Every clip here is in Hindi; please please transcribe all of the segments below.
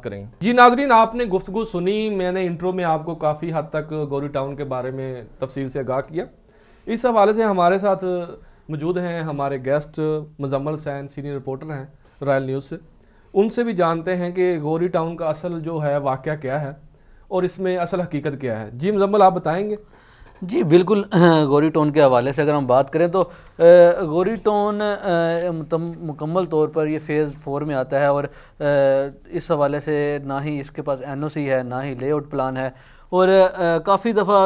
करेंगे। जी नाजरीन, आपने गुफ्तगू सुनी, मैंने इंट्रो में आपको काफ़ी हद तक गौरी टाउन के बारे में तफसील से आगाह किया। इस हवाले से हमारे साथ मौजूद हैं हमारे guest Muzammil Hussain, senior reporter हैं रॉयल न्यूज़ से। उनसे भी जानते हैं कि गौरी टाउन का असल जो है वाक़या क्या है और इसमें असल हकीकत क्या है। जी मुजम्मल, आप बताएंगे? जी बिल्कुल। गौरी टाउन के हवाले से अगर हम बात करें तो गौरी टाउन मुकम्मल तौर पर ये फ़ेज़ 4 में आता है और इस हवाले से ना ही इसके पास एनओसी है, ना ही लेआउट प्लान है। और काफ़ी दफ़ा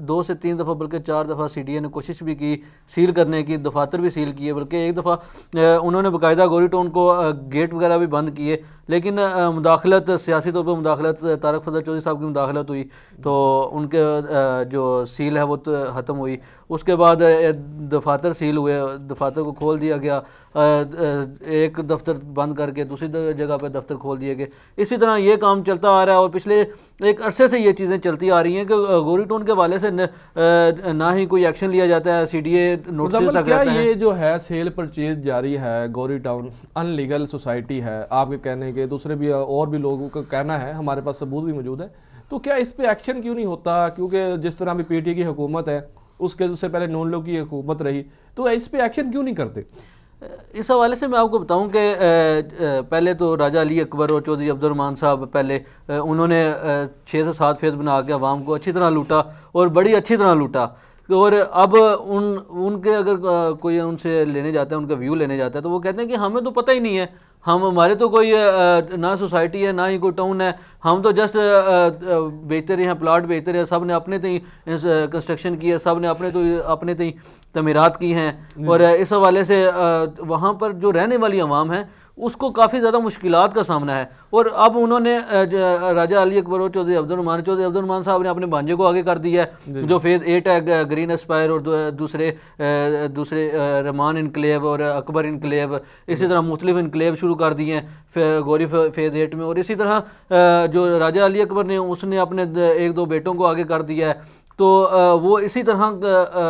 2 से 3 दफ़ा बल्कि 4 दफ़ा सीडीए ने कोशिश भी की सील करने की, दफातर भी सील किए, बल्कि एक दफ़ा उन्होंने बाकायदा गौरी टाउन को गेट वगैरह भी बंद किए। लेकिन मुदाखलत, सियासी तौर पर मुदाखलत, तारक फजल चौधरी साहब की मुदाखलत हुई तो उनके जो सील है वो ख़त्म हुई। उसके बाद दफातर सील हुए, दफातर को खोल दिया गया, एक दफ्तर बंद करके दूसरी जगह पर दफ्तर खोल दिए गए। इसी तरह ये काम चलता आ रहा है और पिछले एक अरसे से ये चीज़ें चलती आ रही हैं कि गौरी टाउन के हवाले से ना ही कोई एक्शन लिया जाता है, सीडीए नोटिस तक रहता है। ये जो है सेल परचेज जारी है, गौरी टाउन अनलीगल सोसाइटी है आपके कहने के, दूसरे भी और भी लोगों का कहना है, हमारे पास सबूत भी मौजूद है, तो क्या इस पे एक्शन क्यों नहीं होता? क्योंकि जिस तरह भी पीटी की हुकूमत है, उससे पहले नून लीग की हुकूमत रही, तो इस पे एक्शन क्यों नहीं करते? इस हवाले से मैं आपको बताऊं कि पहले तो राजा अली अकबर और चौधरी अब्दुर्रहमान साहब पहले उन्होंने 6 से 7 फेज़ बना के आवाम को अच्छी तरह लूटा और बड़ी अच्छी तरह लूटा। और अब उनके अगर कोई उनसे लेने जाता है, उनका व्यू लेने जाता है, तो वो कहते हैं कि हमें तो पता ही नहीं है, हमारे तो कोई ना सोसाइटी है ना ही कोई टाउन है, हम तो जस्ट बेचते रहे हैं, प्लाट बेचते रहे, सब ने अपने तई कंस्ट्रक्शन की है, सब ने अपने तई तमीरात की हैं। और इस हवाले से वहाँ पर जो रहने वाली आवाम है उसको काफ़ी ज़्यादा मुश्किलात का सामना है। और अब उन्होंने राजा अली अकबर और चौधरी अब्दुर्रहमान साहब ने अपने भांजे को आगे कर दिया है। जो फेज़ 8 है, ग्रीन एस्पायर और दूसरे रहमान इनकलेव और अकबर इनकलेव, इसी तरह मुख्तलिफ इनकलेव शुरू कर दिए हैं गौरी फेज़ 8 में। और इसी तरह जो राजा अली अकबर ने उसने अपने 1-2 बेटों को आगे कर दिया है। तो वो इसी तरह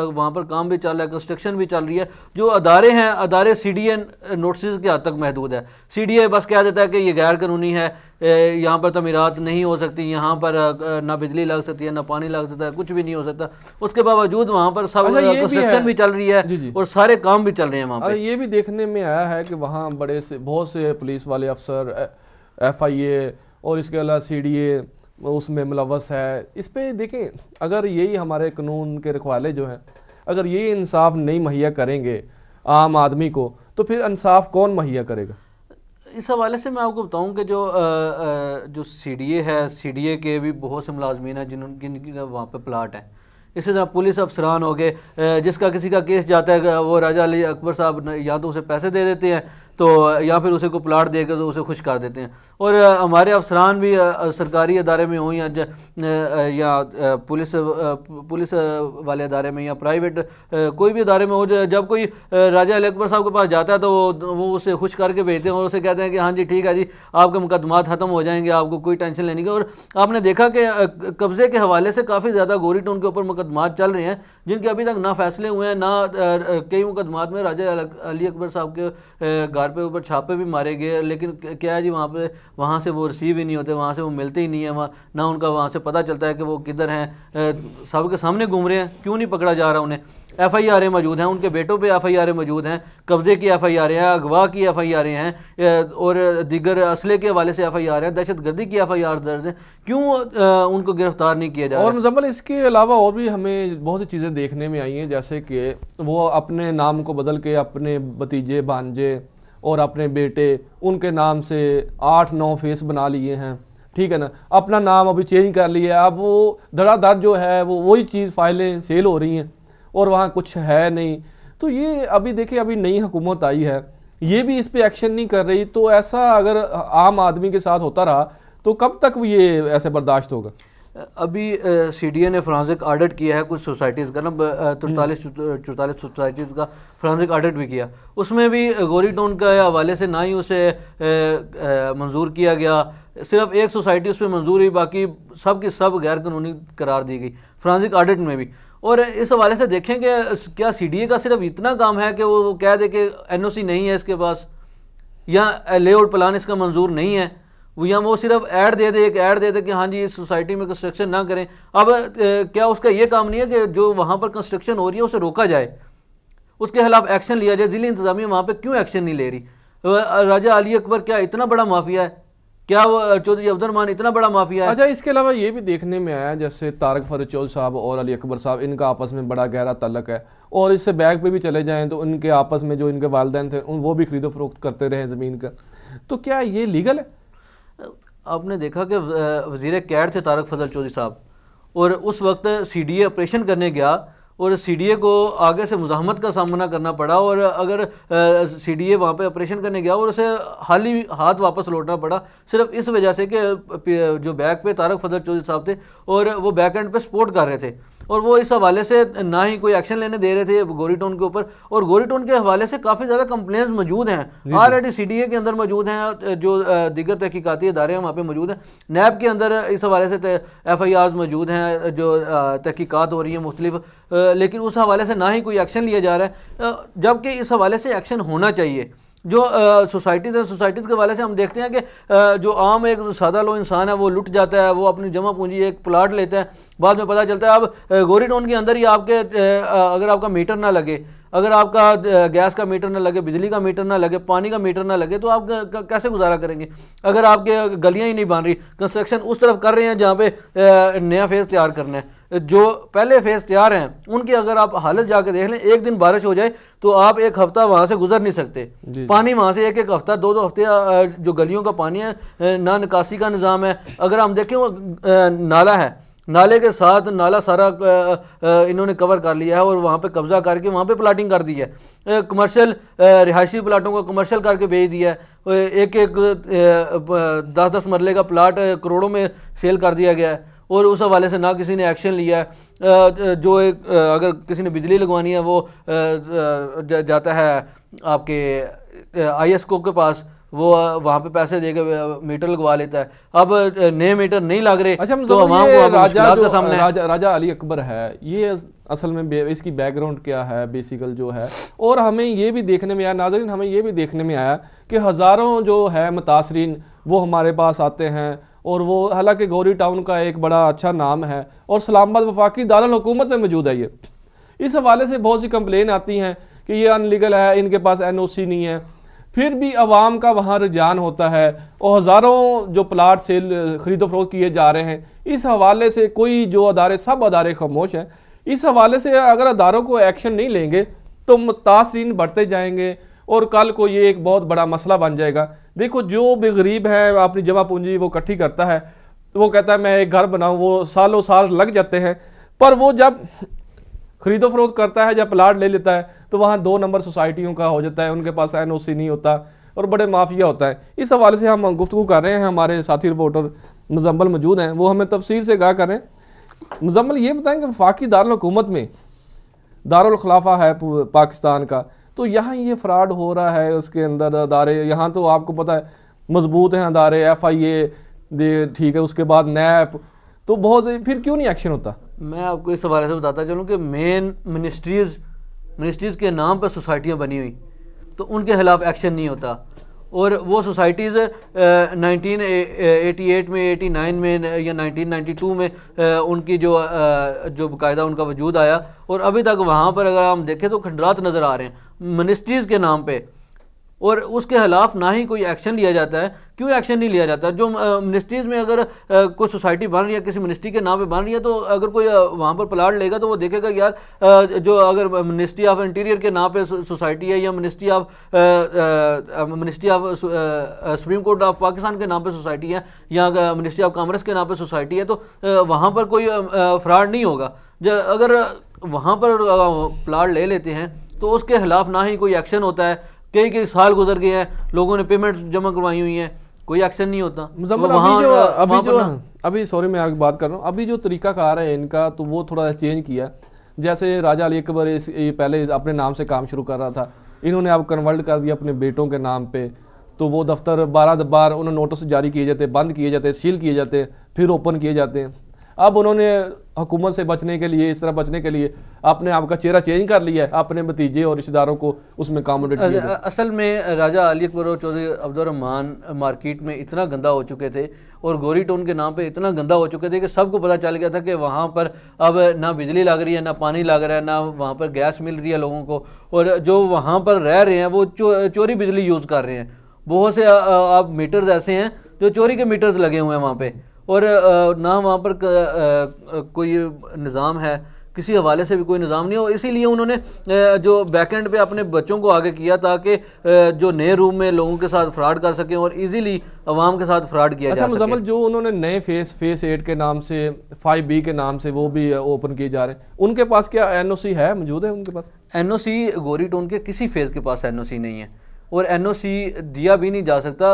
वहाँ पर काम भी चल रहा है, कंस्ट्रक्शन भी चल रही है। जो अदारे हैं, अदारे सीडीए नोटिस के हद तक महदूद है। सीडीए बस कह देता है कि ये गैर कानूनी है, यहाँ पर तमीरात नहीं हो सकती, यहाँ पर ना बिजली लग सकती है, ना पानी लग सकता है, कुछ भी नहीं हो सकता। उसके बावजूद वहाँ पर सब कंस्ट्रक्शन भी चल रही है और सारे काम भी चल रहे हैं वहाँ पर। ये भी देखने में आया है कि वहाँ बहुत से पुलिस वाले अफसर, FIA और इसके अलावा सीडीए उसमें मुलव्वस है। इस पे देखें, अगर यही हमारे कानून के रखवाले जो हैं, अगर ये इंसाफ नहीं मुहैया करेंगे आम आदमी को, तो फिर इंसाफ कौन मुहैया करेगा? इस हवाले से मैं आपको बताऊं कि जो सीडीए है, सीडीए के भी बहुत से मुलाजमीन हैं जिनकी वहाँ पे प्लाट हैं। इसी तरह पुलिस अफसरान हो गए, जिसका किसी का केस जाता है वो राजा अली अकबर साहब या तो उसे पैसे दे देते हैं तो या फिर उसे को प्लाट देकर तो उसे खुश कर देते हैं। और हमारे अफसरान भी सरकारी अदारे में हों या पुलिस वाले अदारे में या प्राइवेट कोई भी अदारे में हो, जब कोई राजा अली अकबर साहब के पास जाता है तो वो उसे खुश करके भेजते हैं और उसे कहते हैं कि हाँ जी ठीक है जी, आपके मुकदमात ख़त्म हो जाएंगे, आपको कोई टेंशन लेने की। और आपने देखा कि कब्ज़े के हवाले से काफ़ी ज़्यादा गौरी टाउन के ऊपर मुकदमात चल रहे हैं जिनके अभी तक ना फैसले हुए हैं, ना कई मुकदमात में राजा अली अकबर साहब के घर पे ऊपर छापे भी मारे गए, लेकिन क्या है जी वहाँ से वो रिसीव ही नहीं होते, वहाँ से वो मिलते ही नहीं है, वहाँ ना उनका वहाँ से पता चलता है कि वो किधर हैं। सबके सामने घूम रहे हैं, क्यों नहीं पकड़ा जा रहा उन्हें? FIR मौजूद हैं, उनके बेटों पे FIR मौजूद हैं, कब्जे की FIR हैं, अगवा की FIR हैं और दीगर असले के हवाले से FIR हैं, दहशतगर्दी की FIR दर्ज हैं। क्यों उनको गिरफ्तार नहीं किया जा रहा? और मुजम्मल, इसके अलावा और भी हमें बहुत सी चीज़ें देखने में आई हैं, जैसे कि वो अपने नाम को बदल के अपने भतीजे, भांजे और अपने बेटे उनके नाम से 8-9 फेस बना लिए हैं, ठीक है ना, अपना नाम अभी चेंज कर लिया। अब वो धड़ाधड़ जो है वो वही चीज़, फाइलें सेल हो रही हैं और वहाँ कुछ है नहीं। तो ये अभी देखिए, अभी नई हुकूमत आई है, ये भी इस पे एक्शन नहीं कर रही। तो ऐसा अगर आम आदमी के साथ होता रहा तो कब तक ये ऐसे बर्दाश्त होगा? अभी सीडीए ने फोरेंसिक ऑडिट किया है कुछ सोसाइटीज़ का ना, 43 सोसाइटीज़ का फोरेंसिक ऑडिट भी किया। उसमें भी गौरी टाउन के हवाले से ना ही उसे मंजूर किया गया, सिर्फ एक सोसाइटी उस पर मंजूर हुई, बाकी सब की सब गैर कानूनी करार दी गई फोरेंसिक ऑडिट में भी। और इस हवाले से देखें कि क्या सीडीए का सिर्फ इतना काम है कि वो कह दे कि एनओसी नहीं है इसके पास या लेआउट प्लान इसका मंजूर नहीं है वो सिर्फ ऐड दे दे, एक ऐड दे दे कि हाँ जी इस सोसाइटी में कंस्ट्रक्शन ना करें। अब क्या उसका ये काम नहीं है कि जो वहाँ पर कंस्ट्रक्शन हो रही है उसे रोका जाए, उसके खिलाफ एक्शन लिया जाए? जिली इंतजामिया वहाँ पे क्यों एक्शन नहीं ले रही? राजा अली अकबर क्या इतना बड़ा माफिया है? क्या वो चौधरी अब्दुर्रहमान इतना बड़ा माफिया है? अच्छा, इसके अलावा ये भी देखने में आया जैसे तारक फरज चौधरी साहब और अली अकबर साहब, इनका आपस में बड़ा गहरा ताल्लुक है, और इससे बैक पे भी चले जाएं तो उनके आपस में जो इनके वालिदैन थे वो भी खरीदो फरोख्त करते रहे ज़मीन का, तो क्या ये लीगल है? आपने देखा कि वज़ीर कैड थे तारक फजल चौधरी साहब, और उस वक्त CDA ऑपरेशन करने गया और CDA को आगे से मुज़ाहमत का सामना करना पड़ा, और अगर CDA वहाँ पे ऑपरेशन करने गया और उसे खाली हाथ वापस लौटना पड़ा सिर्फ इस वजह से कि जो बैक पे तारक फजल चौधरी साहब थे और वो बैक एंड पे सपोर्ट कर रहे थे, और वो इस हवाले से ना ही कोई एक्शन लेने दे रहे थे गोरी टाउन के ऊपर। और गोरी टाउन के हवाले से काफ़ी ज़्यादा कंप्लेंट्स मौजूद हैं, ऑलरेडी CDA के अंदर मौजूद हैं, जो दीगर तहकीकाती इदारे हैं वहाँ पे मौजूद हैं, नैब के अंदर इस हवाले से FIRs मौजूद हैं जो तहकीकात हो रही हैं मुख्तलिफ, लेकिन उस हवाले से ना ही कोई एक्शन लिया जा रहा है, जबकि इस हवाले से एक्शन होना चाहिए। जो सोसाइटीज़ हैं, सोसाइटीज़ के हवाले से हम देखते हैं कि जो आम एक सादा लो इंसान है वो लुट जाता है, वो अपनी जमा पूंजी एक प्लाट लेता है, बाद में पता चलता है अब गोरी टाउन के अंदर ही आपके अगर आपका मीटर ना लगे, अगर आपका गैस का मीटर ना लगे, बिजली का मीटर ना लगे, पानी का मीटर ना लगे, तो आप कैसे गुजारा करेंगे? अगर आपके गलियां ही नहीं बन रही, कंस्ट्रक्शन उस तरफ कर रहे हैं जहाँ पे नया फेज़ तैयार करना है, जो पहले फेज़ तैयार हैं उनकी अगर आप हालत जाके देख लें, एक दिन बारिश हो जाए तो आप एक हफ्ता वहाँ से गुजर नहीं सकते, पानी वहाँ से एक हफ्ता 2 हफ्ते जो गलियों का पानी है ना निकासी का निज़ाम है। अगर हम देखें वो नाला है, नाले के साथ नाला सारा इन्होंने कवर कर लिया है और वहाँ पे कब्जा करके वहाँ पे प्लाटिंग कर दी है, कमर्शियल रिहायशी प्लाटों को कमर्शियल करके भेज दिया है, एक 10-10 मरले का प्लाट करोड़ों में सेल कर दिया गया है, और उस हवाले से ना किसी ने एक्शन लिया है। जो एक अगर किसी ने बिजली लगवानी है वो जाता है आपके ISO के पास, वो वहाँ पे पैसे देके मीटर लगवा लेता है। अब नए मीटर नहीं लग रहे। अच्छा, तो राजा अली अकबर है, ये असल में इसकी बैकग्राउंड क्या है बेसिकल जो है, और हमें ये भी देखने में आया नाज़रीन, हमें ये भी देखने में आया कि हज़ारों जो है मुतासरीन वो हमारे पास आते हैं, और वो हालांकि गौरी टाउन का एक बड़ा अच्छा नाम है और इस्लामाबाद वफाकी दारुल हुकूमत में मौजूद है। ये इस हवाले से बहुत सी कंप्लेन आती हैं कि ये अनलीगल है, इनके पास NOC नहीं है, फिर भी अवाम का वहाँ रुझान होता है और हज़ारों जो प्लाट सेल खरीदो फरोख्त किए जा रहे हैं। इस हवाले से कोई जो अदारे, सब अदारे खामोश हैं। इस हवाले से अगर अदारों को एक्शन नहीं लेंगे तो मुतासरीन बढ़ते जाएंगे और कल को ये एक बहुत बड़ा मसला बन जाएगा। देखो, जो भी गरीब है अपनी जमा पूंजी वो इकट्ठी करता है, तो वो कहता है मैं एक घर बनाऊं, वो सालों साल लग जाते हैं, पर वो जब खरीदो फरोख्त करता है, जब प्लाट ले लेता है तो वहाँ 2 नंबर सोसाइटियों का हो जाता है, उनके पास NOC नहीं होता और बड़े माफिया होता है। इस हवाले से हम गुफ्तगू कर रहे हैं, हमारे साथी रिपोर्टर मुजम्मल मौजूद हैं, वो हमें तफसील से आगाह कर रहे हैं। मुजम्मल, ये बताएं कि वफाकी दारुल हुकूमत में दारुल खिलाफा है पाकिस्तान का, तो यहाँ ये फ्रॉड हो रहा है, उसके अंदर अदारे, यहाँ तो आपको पता है मजबूत हैं अदारे, FIA ठीक है, उसके बाद NAP, तो बहुत, फिर क्यों नहीं एक्शन होता? मैं आपको इस हवाले से बताता चलूँ कि मेन मिनिस्ट्रीज़ के नाम पर सोसाइटियाँ बनी हुई, तो उनके खिलाफ एक्शन नहीं होता, और वो सोसाइटीज़ 1988 में, 89 में या 1992 में उनकी जो बाकायदा उनका वजूद आया, और अभी तक वहाँ पर अगर हम देखें तो खंडरात नज़र आ रहे हैं मिनिस्ट्रीज़ के नाम पे, और उसके खिलाफ ना ही कोई एक्शन लिया जाता है। क्यों एक्शन नहीं लिया जाता? जो मिनिस्ट्रीज़ में अगर कोई सोसाइटी बन रही है, किसी मिनिस्ट्री के नाम पे बन रही है, तो अगर कोई वहाँ पर प्लाट लेगा तो वो देखेगा यार जो अगर मिनिस्ट्री ऑफ इंटीरियर के नाम पे सोसाइटी है, या ministry of supreme court of Pakistan के नाम पे सोसाइटी है, या मिनिस्ट्री ऑफ कॉमर्स के नाम पे सोसाइटी है, तो वहाँ पर कोई फ्रॉड नहीं होगा। अगर वहाँ पर प्लाट ले लेते हैं तो उसके खिलाफ ना ही कोई एक्शन होता है। कई साल गुजर गए हैं, लोगों ने पेमेंट जमा करवाई हुई हैं, कोई एक्शन नहीं होता। अभी सॉरी मैं आपकी बात कर रहा हूँ, अभी जो तरीकाकार है इनका, तो वो थोड़ा चेंज किया। जैसे राजा अली अकबर पहले अपने नाम से काम शुरू कर रहा था, इन्होंने अब कन्वर्ट कर दिया अपने बेटों के नाम पे, तो वो दफ्तर 12 बार उन्होंने नोटिस जारी किए जाते, बंद किए जाते, सील किए जाते, फिर ओपन किए जाते हैं। अब उन्होंने हुकूमत से बचने के लिए, इस तरह बचने के लिए आपने आपका चेहरा चेंज कर लिया है, अपने भतीजे और रिश्तेदारों को उसमें अकोमोडेट किया। असल में राजा अली अकबर और चौधरी अब्दुर्रहमान मार्केट में इतना गंदा हो चुके थे और गोरी टाउन के नाम पे इतना गंदा हो चुके थे कि सबको पता चल गया था कि वहाँ पर अब ना बिजली लग रही है, ना पानी लग रहा है, ना वहाँ पर गैस मिल रही है लोगों को, और जो वहाँ पर रह रहे हैं वो चोरी बिजली यूज़ कर रहे हैं। बहुत से आप मीटर्स ऐसे हैं जो चोरी के मीटर्स लगे हुए हैं वहाँ पे, और ना वहाँ पर कोई निज़ाम है, किसी हवाले से भी कोई निज़ाम नहीं हो। इसीलिए उन्होंने जो बैकएंड पे अपने बच्चों को आगे किया ताकि जो नए रूम में लोगों के साथ फ्रॉड कर सकें और इजीली अवाम के साथ फ्रॉड किया जा सके। मुजम्मिल, जो उन्होंने नए फेस 8 के नाम से, 5B के नाम से वो भी ओपन किए जा रहे हैं, उनके पास क्या NOC है, मौजूद है उनके पास? NOC गोरी टाउन के किसी फेज़ के पास NOC नहीं है और NOC दिया भी नहीं जा सकता।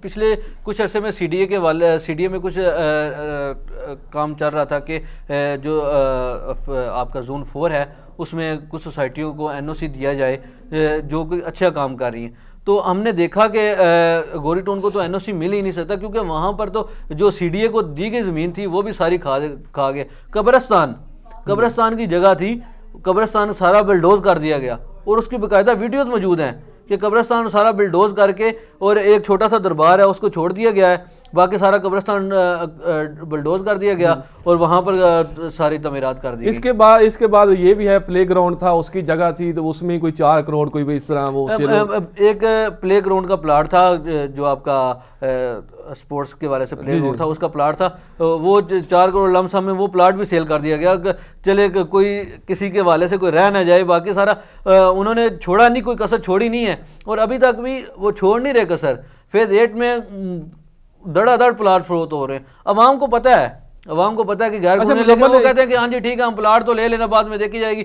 पिछले कुछ अरसे में CDA में कुछ काम चल रहा था कि जो आपका जोन 4 है उसमें कुछ सोसाइटियों को NOC दिया जाए जो कोई अच्छा काम कर रही हैं। तो हमने देखा कि गोरी टाउन को तो NOC मिल ही नहीं सकता क्योंकि वहाँ पर तो जो CDA को दी गई ज़मीन थी वो भी सारी खा गए। कब्रिस्तान की जगह थी, कब्रिस्तान सारा बिल्डोज कर दिया गया और उसकी बाकायदा वीडियोस मौजूद हैं कि कब्रिस्तान सारा बिल्डोज करके और एक छोटा सा दरबार है उसको छोड़ दिया गया है, बाकी सारा कब्रिस्तान बिल्डोज कर दिया गया और वहाँ पर सारी तमीरात कर दी। इसके बाद ये भी है, प्ले ग्राउंड था, उसकी जगह थी तो उसमें कोई 4 करोड़ कोई भी इस तरह वो एक प्ले ग्राउंड का प्लाट था जो आपका स्पोर्ट्स के वाले से प्ले ग्राउंड था, उसका प्लाट था, वो 4 करोड़ लमसम में वो प्लाट भी सेल कर दिया गया। चले कोई किसी के वाले से कोई रह ना जाए, बाकी सारा उन्होंने छोड़ा नहीं, कोई कसर छोड़ी नहीं है और अभी तक भी वो छोड़ नहीं रहे कसर। फेज़ 8 में धड़ाधड़ प्लाट फरोख्त हो रहे हैं। अवाम को पता है कि गैर कानूनी, लेकिन वो कहते हैं कि हाँ जी ठीक है हम प्लाट तो ले लेना, बाद में देखी जाएगी,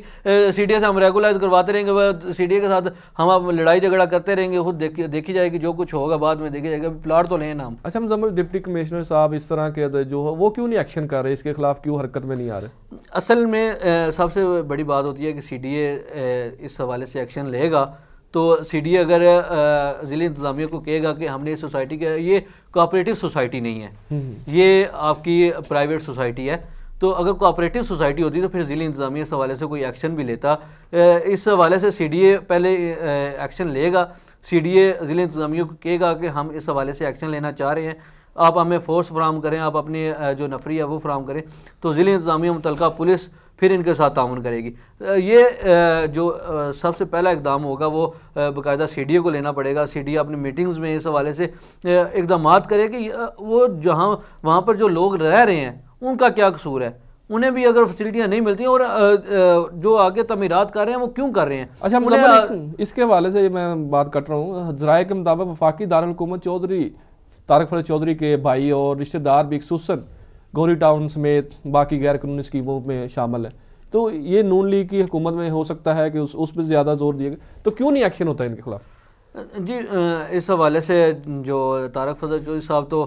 CDA से हम रेगुलाइज करवाते रहेंगे, CDA के साथ हम लड़ाई झगड़ा करते रहेंगे, खुद देखी जाएगी, जो कुछ होगा बाद में देखी जाएगी, प्लाट तो लेना हम। अच्छा मुजम्मिल, डिप्टी कमिश्नर साहब इस तरह के जो है वो क्यों नहीं एक्शन कर रहे, इसके खिलाफ क्यों हरकत में नहीं आ रहे? असल में सबसे बड़ी बात होती है कि CDA इस हवाले से एक्शन लेगा तो CDA अगर ज़िले इंतज़ामिया को कहेगा कि हमने इस सोसाइटी के, ये कोऑपरेटिव सोसाइटी नहीं है, ये आपकी प्राइवेट सोसाइटी है, तो अगर कोऑपरेटिव सोसाइटी होती तो फिर ज़िले इंतज़ामिया इस हवाले से कोई एक्शन भी लेता। इस हवाले से CDA पहले एक्शन लेगा, CDA ज़िले इंतज़ामिया को कहेगा कि हम इस हवाले से एक्शन लेना चाह रहे हैं, आप हमें फोर्स फराहम करें, आप अपनी जो नफरी है वो फराहम करें, तो ज़िले इंतज़ामिया मुतलका पुलिस फिर इनके साथ ताउन करेगी। ये जो सबसे पहला इकदाम होगा वो बाकायदा CDA को लेना पड़ेगा। CDA अपनी मीटिंग्स में इस हवाले से इकदाम करे कि वो जहाँ वहाँ पर जो लोग रह रहे हैं उनका क्या कसूर है, उन्हें भी अगर फैसिलिटियाँ नहीं मिलती और जो आगे तमीरात कर रहे हैं वो क्यों कर रहे हैं। अच्छा इसके हवाले से मैं बात कर रहा हूँ, ज़राए के मुताबिक वफाकी दारुल हुकूमत चौधरी तारिक फरज चौधरी के भाई और रिश्तेदार भी खसूसन गोरी टाउन समेत बाकी गैर कानूनी स्कीमों में शामिल है, तो ये नून लीग की हुकूमत में हो सकता है कि उस पर ज़्यादा जोर दिएगा, तो क्यों नहीं एक्शन होता है इनके खिलाफ? जी इस हवाले से जो तारिक फरज चौधरी साहब तो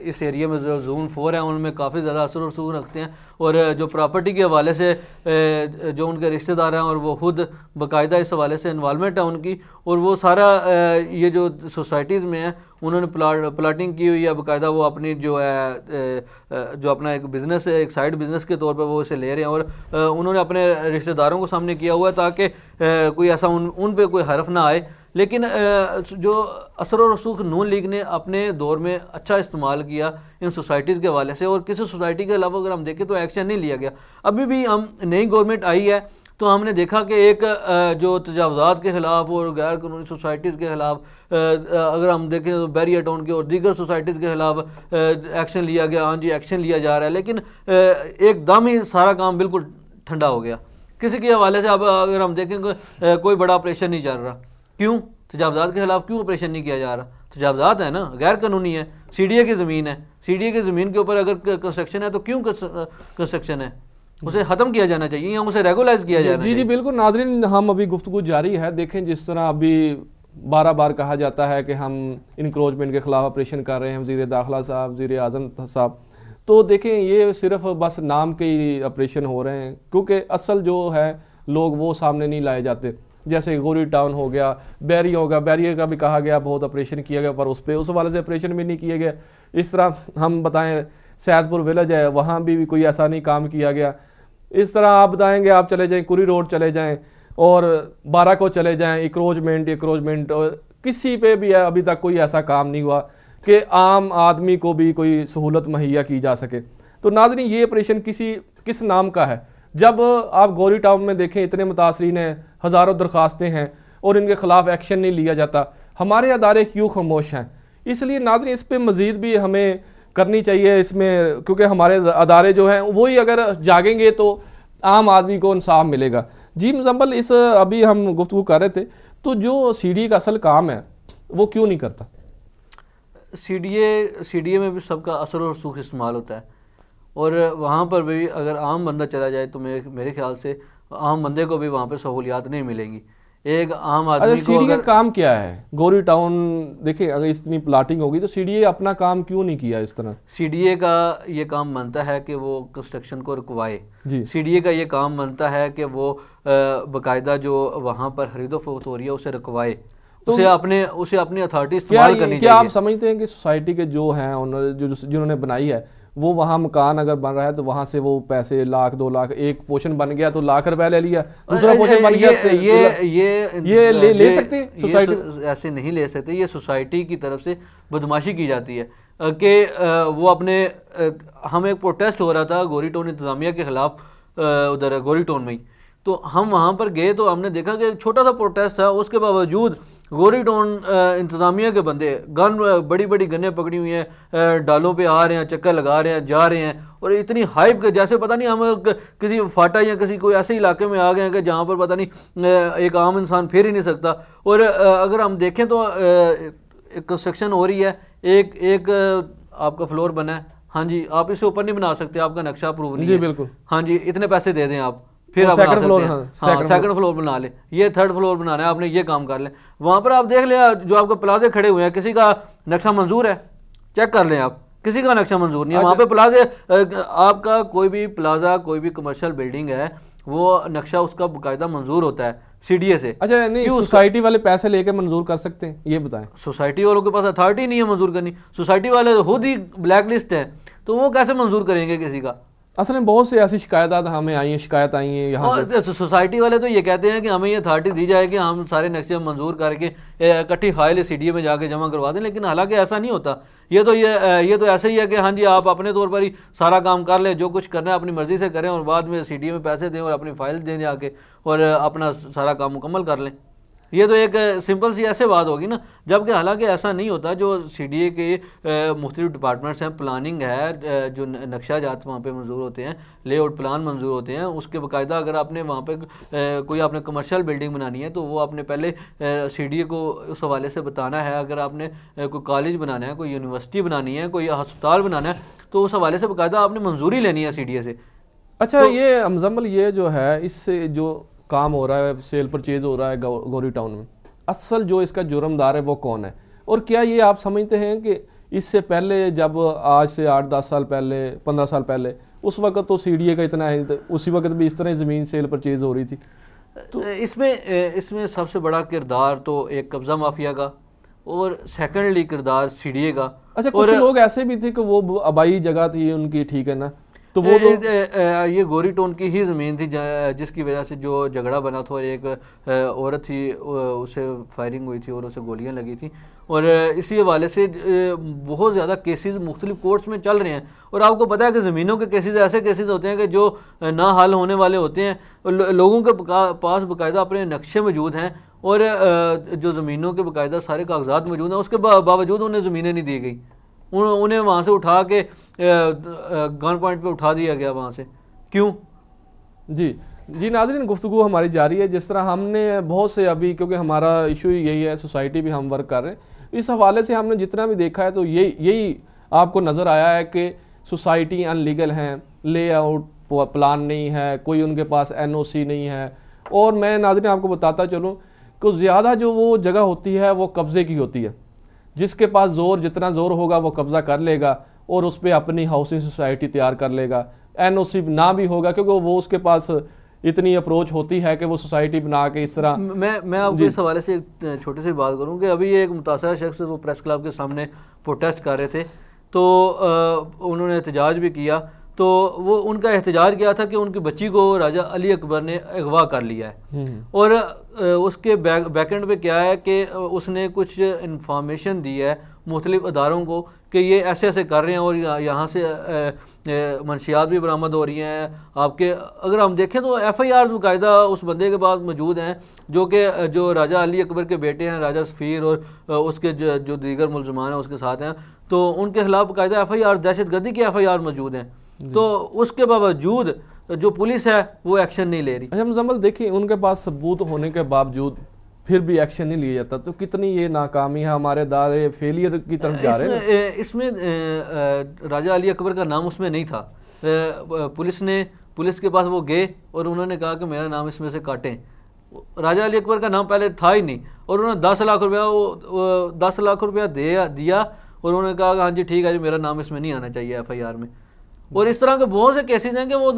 इस एरिया में जो जोन 4 है उनमें काफ़ी ज़्यादा असर और रसूख रखते हैं और जो प्रॉपर्टी के हवाले से जो उनके रिश्तेदार हैं और वो खुद बाकायदा इस हवाले से इन्वॉल्वमेंट है उनकी, और वो सारा ये जो सोसाइटीज़ में है उन्होंने प्लाटिंग की हुई है बाकायदा, वो अपनी जो है जो अपना एक बिज़नेस है, एक साइड बिज़नेस के तौर पर वो इसे ले रहे हैं और उन्होंने अपने रिश्तेदारों को सामने किया हुआ है ताकि कोई ऐसा उन पे कोई हरफ ना आए। लेकिन जो असर और रसूख नून लीग ने अपने दौर में अच्छा इस्तेमाल किया इन सोसाइटीज़ के हवाले से, और किसी सोसाइटी के अलावा अगर हम देखें तो एक्शन नहीं लिया गया। अभी भी हम नई गवर्नमेंट आई है तो हमने देखा कि एक जो तजावज़ात के ख़िलाफ़ और गैर कानूनी सोसाइटीज़ के ख़िलाफ़ अगर हम देखें तो बैरियर टाउन के और दीगर सोसाइटीज़ के ख़िलाफ़ एक्शन लिया गया, हाँ जी एक्शन लिया जा रहा है, लेकिन एकदम ही सारा काम बिल्कुल ठंडा हो गया। किसी के हवाले से अब अगर हम देखें कोई बड़ा ऑपरेशन नहीं चल रहा, क्यों? तजावज़ात के ख़िलाफ़ क्यों ऑपरेशन नहीं किया जा रहा? तजावज़ात है ना, गैर कानूनी है, CDA की ज़मीन है, CDA की ज़मीन के ऊपर अगर कंस्ट्रक्शन है तो क्यों कंस्ट्रक्शन है, उसे ख़त्म किया जाना चाहिए या उसे रेगुलाइज किया जाना चाहिए। जी बिल्कुल नाज़रीन, हम अभी गुफ्तगू जारी है। देखें जिस तरह अभी 12 बार कहा जाता है कि हम इंक्रोचमेंट के ख़िलाफ़ ऑपरेशन कर रहे हैं, वज़ीर दाखिला साहब, वज़ीर आज़म साहब, तो देखें ये सिर्फ बस नाम के ही ऑपरेशन हो रहे हैं क्योंकि असल जो है लोग वो सामने नहीं लाए जाते। जैसे गोरी टाउन हो गया, बैरी होगा, बैरियर का भी कहा गया बहुत ऑपरेशन किया गया पर उस हवाले से ऑपरेशन भी नहीं किए गए। इस तरह हम बताएं सैदपुर विलेज है, वहाँ भी कोई ऐसा नहीं काम किया गया। इस तरह आप बताएंगे, आप चले जाएं कुरी रोड चले जाएं और बारा को चले जाएं, इक्रोचमेंट और किसी पे भी अभी तक कोई ऐसा काम नहीं हुआ कि आम आदमी को भी कोई सहूलत मुहैया की जा सके। तो नाज़रीन, ये ऑपरेशन किस नाम का है? जब आप गौरी टाउन में देखें इतने मुतासरीन हैं, हज़ारों दरख्वास्तें हैं और इनके खिलाफ एक्शन नहीं लिया जाता, हमारे अदारे क्यों खामोश हैं? इसलिए नाज़रीन, इस पर मज़ीद भी हमें करनी चाहिए इसमें, क्योंकि हमारे अदारे जो हैं वही अगर जागेंगे तो आम आदमी को इंसाफ मिलेगा। जी मुजम्मल, इस अभी हम गुफ्तगू कर रहे थे, तो जो सीडीए का असल काम है वो क्यों नहीं करता? सीडीए में भी सबका असर और सूख इस्तेमाल होता है, और वहाँ पर भी अगर आम बंदा चला जाए तो मेरे ख्याल से आम बंदे को भी वहाँ पे सहूलियात नहीं मिलेंगी। एक आम आदमी को सीडीए का काम क्या है? गौरी टाउन देखिए, अगर इतनी प्लाटिंग होगी तो सीडीए अपना काम क्यों नहीं किया इस तरह? सीडीए का ये काम बनता है कि वो कंस्ट्रक्शन को रुकवाए। सीडीए का ये काम बनता है कि वो बाकायदा जो वहाँ पर खरीदो फरोख्त हो रही है उसे रुकवाए, तो उसे अपनी अथॉरिटी इस्तेमाल करनी चाहिए। क्या आप समझते हैं कि सोसाइटी के जो हैं ऑनर, जिन्होंने बनाई है, वो वहाँ मकान अगर बन रहा है तो वहाँ से वो पैसे 1 लाख 2 लाख, एक पोर्शन बन गया तो ₹1,00,000 ले लिया, दूसरा पोर्शन बन गया, ये ले सकते हैं? सोसाइटी ऐसे नहीं ले सकते। ये सोसाइटी की तरफ से बदमाशी की जाती है कि वो अपने हम एक प्रोटेस्ट हो रहा था गौरी टाउन इंतज़ामिया के खिलाफ उधर गौरी टाउन में ही, तो हम वहाँ पर गए तो हमने देखा कि छोटा सा प्रोटेस्ट था, उसके बावजूद गौरी टाउन इंतज़ामिया के बंदे बड़ी बड़ी गन्ने पकड़ी हुई हैं, डालों पे आ रहे हैं, चक्कर लगा रहे हैं, जा रहे हैं, और इतनी हाइप के जैसे पता नहीं हम किसी फाटा या किसी कोई ऐसे इलाके में आ गए हैं कि जहाँ पर पता नहीं एक आम इंसान फिर ही नहीं सकता। और अगर हम देखें तो कंस्ट्रक्शन हो रही है, एक आपका फ्लोर बना है, हाँ जी, आप इसे ऊपर नहीं बना सकते, आपका नक्शा अप्रूव नहीं है, बिल्कुल, हाँ जी, इतने पैसे दे दें आप, फिर आप सेकंड फ्लोर, हाँ सेकंड फ्लोर बना ले, ये थर्ड फ्लोर बनाना है आपने, ये काम कर लें। वहाँ पर आप देख लें जो आपके प्लाजे खड़े हुए हैं, किसी का नक्शा मंजूर है, चेक कर लें आप, किसी का नक्शा मंजूर नहीं है। वहाँ पे प्लाजे, आपका कोई भी प्लाजा, कोई भी कमर्शियल बिल्डिंग है, वो नक्शा उसका बाकायदा मंजूर होता है सीडीए से। अच्छा, नहीं, सोसाइटी वाले पैसे लेके मंजूर कर सकते हैं? ये बताएं। सोसाइटी वालों के पास अथॉरिटी नहीं है मंजूर करनी, सोसाइटी वाले खुद ही ब्लैक लिस्ट है, तो वो कैसे मंजूर करेंगे किसी का? असल में बहुत से ऐसी शिकायत हमें आई हैं, शिकायत आई है यहाँ से। सोसाइटी वाले तो ये कहते हैं कि हमें ये अथॉरिटी दी जाए कि हम सारे नक्शे मंजूर करके इकट्ठी फाइल सीडीए में जाके जमा करवा दें, लेकिन हालांकि ऐसा नहीं होता। ये तो ऐसे ही है कि हाँ जी, आप अपने तौर पर ही सारा काम कर लें, जो कुछ करना है अपनी मर्जी से करें, और बाद में सीडीए में पैसे दें और अपनी फाइल दें जाके, और अपना सारा काम मुकम्मल कर लें। ये तो एक सिंपल सी ऐसे बात होगी ना, जबकि हालांकि ऐसा नहीं होता। जो सीडीए के मुख्तलिफ डिपार्टमेंट्स हैं, प्लानिंग है, जो नक्शा जात वहाँ पे मंजूर होते हैं, लेआउट प्लान मंजूर होते हैं, उसके बाकायदा अगर आपने वहाँ पे कोई आपने कमर्शियल बिल्डिंग बनानी है तो वो आपने पहले सीडीए को उस हवाले से बताना है। अगर आपने कोई कॉलेज बनाना है, कोई यूनिवर्सिटी बनानी है, कोई अस्पताल बनाना है, तो उस हवाले से बाकायदा आपने मंजूरी लेनी है सीडीए से। अच्छा, ये मुजम्मल, ये जो है इससे जो काम हो रहा है, सेल परचेज हो रहा है गौरी टाउन में, असल जो इसका जुर्मदार है वो कौन है? और क्या ये आप समझते हैं कि इससे पहले, जब आज से 8-10 साल पहले, 15 साल पहले, उस वक्त तो सीडीए का इतना है, तो उसी वक्त भी इस तरह ज़मीन सेल परचेज हो रही थी? तो इसमें सबसे बड़ा किरदार तो एक कब्ज़ा माफिया का, और सेकेंडली किरदार सीडीए का। अच्छा, कुछ लोग ऐसे भी थे कि वो आबाई जगह थी उनकी, ठीक है ना, तो वो ये गौरी टाउन की ही ज़मीन थी, जिसकी वजह से जो झगड़ा बना था, और एक औरत थी, उसे फायरिंग हुई थी और उसे गोलियां लगी थी, और इसी हवाले से बहुत ज़्यादा केसेस मुख्तलिफ कोर्ट्स में चल रहे हैं। और आपको पता है कि ज़मीनों के केसेस ऐसे केसेस होते हैं कि जो ना हल होने वाले होते हैं, लोगों के पास बाकायदा अपने नक्शे मौजूद हैं, और जो ज़मीनों के बाकायदा सारे कागजात मौजूद हैं, उसके बावजूद उन्हें ज़मीनें नहीं दी गई, उन्हें वहाँ से उठा के गन पॉइंट पे उठा दिया गया वहाँ से। क्यों? जी नाज़रीन, गुफ्तगू हमारी जारी है। जिस तरह हमने बहुत से अभी, क्योंकि हमारा इशू यही है, सोसाइटी भी हम वर्क कर रहे हैं, इस हवाले से हमने जितना भी देखा है तो यही आपको नज़र आया है कि सोसाइटी अनलीगल हैं, लेआउट प्लान नहीं है, कोई उनके पास एनओसी नहीं है। और मैं नाज़रीन आपको बताता चलूँ कि ज़्यादा जो वो जगह होती है वो कब्ज़े की होती है, जिसके पास जितना ज़ोर होगा वो कब्ज़ा कर लेगा और उस पर अपनी हाउसिंग सोसाइटी तैयार कर लेगा। एनओसी ना भी होगा क्योंकि वो उसके पास इतनी अप्रोच होती है कि वो सोसाइटी बना के इस तरह। मैं आपको इस हवाले से एक छोटी सी बात करूं कि अभी एक मुतासरा शख्स वो प्रेस क्लब के सामने प्रोटेस्ट कर रहे थे, तो उन्होंने एहतजाज भी किया। तो वो उनका एहतजाज किया था कि उनकी बच्ची को राजा अली अकबर ने अगवा कर लिया है। और उसके बैकेंड पे क्या है कि उसने कुछ इंफॉर्मेशन दी है मुख्तलिफ अदारों को कि ये ऐसे ऐसे कर रहे हैं और यहाँ से मंशियात भी बरामद हो रही हैं आपके। अगर हम देखें तो FIR बाकायदा उस बंदे के पास मौजूद हैं जो राजा अली अकबर के बेटे हैं, राजा सफ़ीर, और उसके जो दीगर मुलजमान हैं उसके साथ हैं, तो उनके खिलाफ बाकायदा FIR, दहशत गर्दी की FIR मौजूद हैं। तो उसके बावजूद जो पुलिस है वो एक्शन नहीं ले रही। अच्छा मुजम्मिल, देखिए उनके पास सबूत होने के बावजूद फिर भी एक्शन नहीं लिया जाता, तो कितनी ये नाकामी है, हमारे दायरे फेलियर की तरफ जा रहे हैं। इसमें राजा अली अकबर का नाम उसमें नहीं था। पुलिस के पास वो गए और उन्होंने कहा कि मेरा नाम इसमें से काटें। राजा अली अकबर का नाम पहले था ही नहीं, और उन्होंने 10 लाख रुपया 10 लाख रुपया दिया और उन्होंने कहा कि हाँ जी ठीक है जी, मेरा नाम इसमें नहीं आना चाहिए FIR में। और इस तरह के बहुत से केसेस हैं कि वो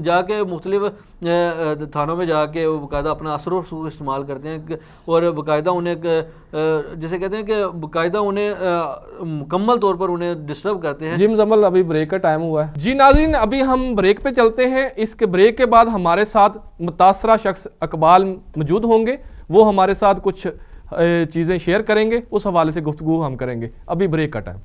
जाके मुख्तलिफ थानों में जाके वो बाकायदा अपना असर और सूख इस्तेमाल करते हैं और बाकायदा उन्हें जैसे कहते हैं कि बाकायदा उन्हें मुकम्मल तौर पर उन्हें डिस्टर्ब करते हैं। जी मुजम्मिल, अभी ब्रेक का टाइम हुआ है। जी नाज़रीन, अभी हम ब्रेक पे चलते हैं। इसके ब्रेक के बाद हमारे साथ मुतासरा शख्स इकबाल मौजूद होंगे, वो हमारे साथ कुछ चीज़ें शेयर करेंगे, उस हवाले से गुफ्तगू हम करेंगे। अभी ब्रेक का टाइम।